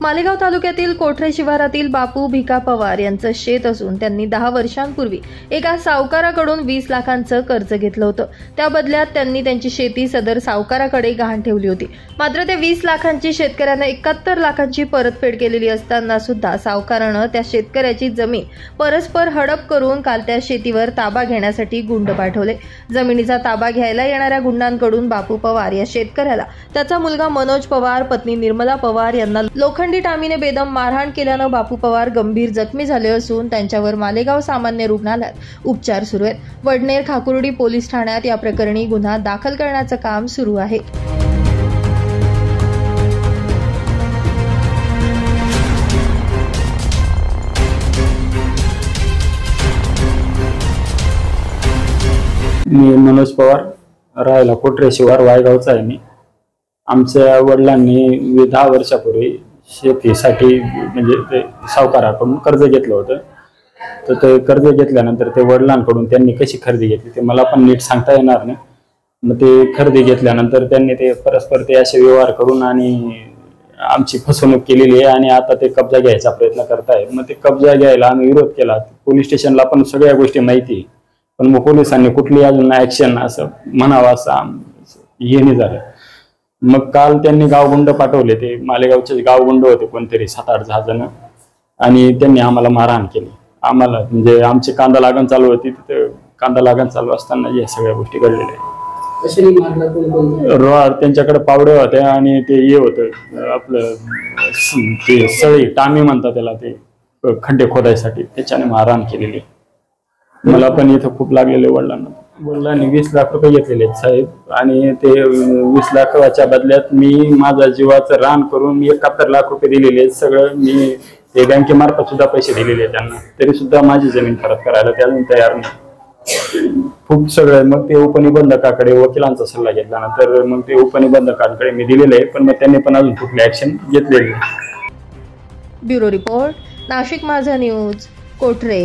मालेगाव तालुक्यातील कोठरे शिवारातील बापू भिका पवार यांचं शेत असून त्यांनी 10 वर्षांपूर्वी एका सावकाराकडून 20 लाखांचं कर्ज घेतलं होतं। त्या बदल्यात त्यांनी त्यांची शेती सदर सावकाराकडे गहाण ठेवली होती। मात्र त्या 20 लाखांची शेतकऱ्यानं 71 लाखांची परतफेड केलेली असताना सुद्धा सावकारानं त्या शेतकऱ्याची जमीन परस्पर हडप करून काल त्या शेतीवर ताबा घेण्यासाठी गुंड पाठवले। जमिनीचा ताबा घ्यायला येणाऱ्या गुंडांकडून बापू पवार या शेतकऱ्याला त्याचा मुलगा मनोज पवार, पत्नी निर्मला पवार यांना लोखंडी टामीने बेदम मारहाण केल्यानं बापू पवार गंभीर जखमी झाले असून त्यांच्यावर मालेगाव सामान्य रुग्णालयात उपचार सुरू आहेत। वडनेर खाकुर्डी पोलीस ठाण्यात या प्रकरणी गुन्हा दाखल करण्याचं काम सुरू आहे। मी मनोज पवार, राहायला कोठरे शिवार, वायगावचा आहे। मी आमच्या वडिलांनी 10 वर्षापूर्वी शेतीसाठी म्हणजे ते सावकाराकडून कर्ज घेतलं होतं। तर ते कर्ज घेतल्यानंतर ते वडिलांकडून त्यांनी कशी खरेदी घेतली ते मला पण नीट सांगता येणार नाही। मग ते खरेदी घेतल्यानंतर त्यांनी ते परस्पर ते असे व्यवहार करून आणि आमची फसवणूक केलेली आहे आणि आता ते कब्जा घ्यायचा प्रयत्न करतायत। मग ते कब्जा घ्यायला आम्ही विरोध केला। पोलीस स्टेशनला पण सगळ्या गोष्टी माहिती, पण मग पोलिसांनी कुठली अजून ऍक्शन असं म्हणावं असं हे नाही झालं। मग काल त्यांनी गावगुंड पाठवले, ते मालेगावचे गावगुंड होते कोणतरी 7-8 जण, आणि त्यांनी आम्हाला मारहाण केली। आम्हाला म्हणजे आमची कांदा लागण चालू होती, तिथे कांदा लागण चालू असताना या सगळ्या गोष्टी घडलेल्या आहेत। त्यांच्याकडे पावडे होते आणि ते हे होतं आपलं ते सळी टामी म्हणतात त्याला, ते खड्डे खोदायसाठी, त्याच्याने मारहाण केलेली। मला पण इथं खूप लागलेले वडिलांनी 20 लाख रुपये घेतलेले आहेत साहेब, आणि ते 20 लाखाच्या बदल्यात मी माझा जीवाचं रान करून 71 लाख रुपये दिलेले आहेत। सगळं मी ते बँकेमार्फत सुद्धा पैसे दिलेले आहेत त्यांना, तरी सुद्धा माझी जमीन परत करायला ते अजून तयार नाही। खूप सगळं मग ते उपनिबंधकाकडे वकिलांचा सल्ला घेतल्यानंतर मग ते उपनिबंधकांकडे मी दिलेले आहे, पण मग त्यांनी पण अजून कुठली ऍक्शन घेतलेली नाही। ब्युरो रिपोर्ट, नाशिक माझा न्यूज, कोठरे।